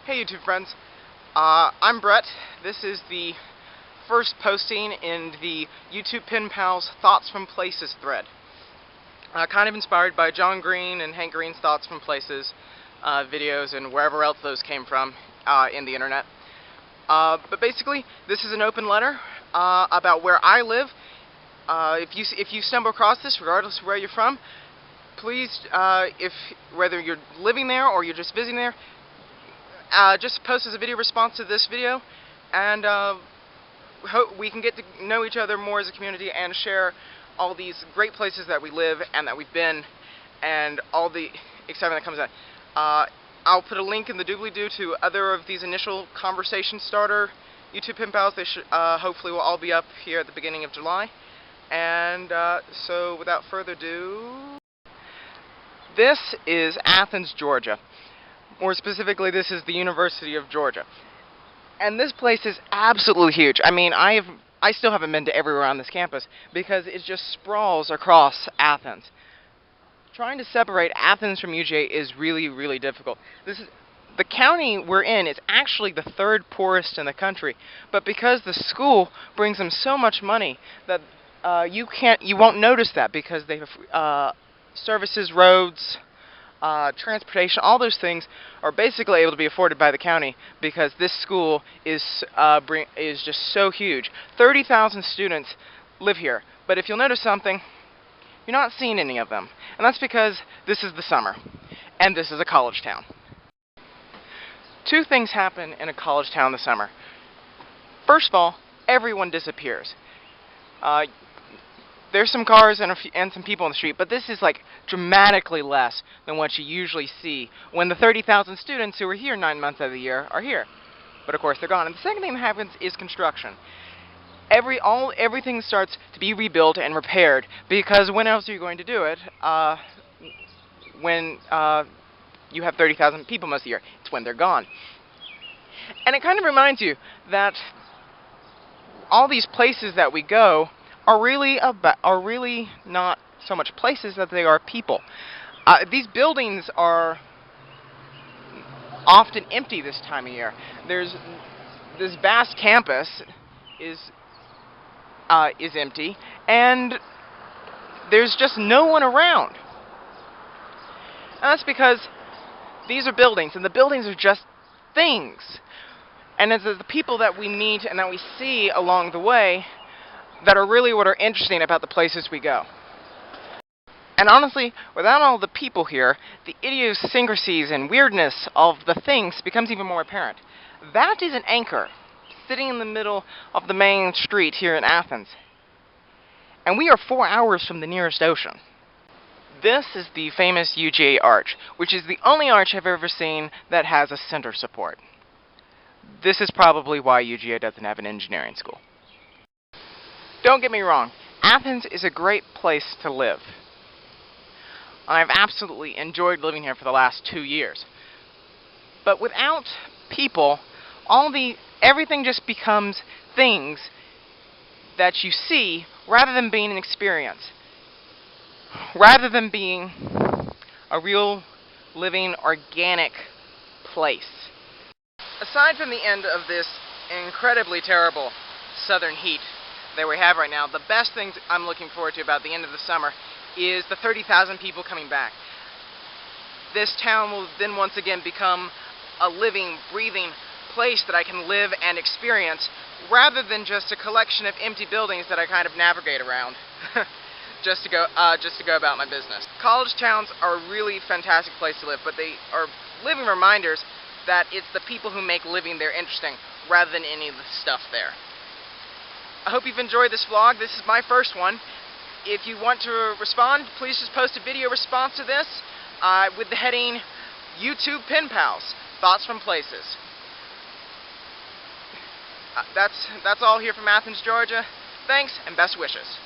Hey YouTube friends, I'm Brett. This is the first posting in the YouTube Pen Pals Thoughts from Places thread. Kind of inspired by John Green and Hank Green's Thoughts from Places videos and wherever else those came from in the internet. But basically, this is an open letter about where I live. If you stumble across this, regardless of where you're from, please, whether you're living there or you're just visiting there, just post as a video response to this video, and hope we can get to know each other more as a community and share all these great places that we live and that we've been, and all the excitement that comes out. I'll put a link in the doobly-doo to other of these initial conversation starter YouTube pen pals. They should hopefully will all be up here at the beginning of July. And so without further ado, this is Athens, Georgia. More specifically, this is the University of Georgia. And this place is absolutely huge. I mean, I still haven't been to everywhere on this campus because it just sprawls across Athens. Trying to separate Athens from UGA is really, really difficult. The county we're in is actually the third poorest in the country, but because the school brings them so much money that you won't notice that, because they have services, roads, transportation, all those things are basically able to be afforded by the county because this school is just so huge. 30,000 students live here, but if you'll notice something, you're not seeing any of them, and that's because this is the summer, and this is a college town. Two things happen in a college town in the summer. First of all, everyone disappears. There's some cars and some people on the street, but this is like dramatically less than what you usually see when the 30,000 students who are here 9 months out of the year are here. But of course they're gone. And the second thing that happens is construction. Everything starts to be rebuilt and repaired, because when else are you going to do it when you have 30,000 people most of the year? It's when they're gone. And it kind of reminds you that all these places that we go are really not so much places that they are people. These buildings are often empty this time of year. This vast campus is empty, and there's just no one around. And that's because these are buildings, and the buildings are just things. And it's the people that we meet and that we see along the way that are really what are interesting about the places we go. And honestly, without all the people here, the idiosyncrasies and weirdness of the things becomes even more apparent. That is an anchor sitting in the middle of the main street here in Athens. And we are 4 hours from the nearest ocean. This is the famous UGA arch, which is the only arch I've ever seen that has a center support. This is probably why UGA doesn't have an engineering school. Don't get me wrong, Athens is a great place to live. I've absolutely enjoyed living here for the last 2 years. But without people, everything just becomes things that you see rather than being an experience. Rather than being a real, living, organic place. Aside from the end of this incredibly terrible southern heat that we have right now, the best things I'm looking forward to about the end of the summer is the 30,000 people coming back. This town will then once again become a living, breathing place that I can live and experience, rather than just a collection of empty buildings that I kind of navigate around just to go about my business. College towns are a really fantastic place to live, but they are living reminders that it's the people who make living there interesting, rather than any of the stuff there. I hope you've enjoyed this vlog. This is my first one. If you want to respond, please just post a video response to this with the heading YouTube Pen Pals, Thoughts from Places. That's all here from Athens, Georgia. Thanks, and best wishes.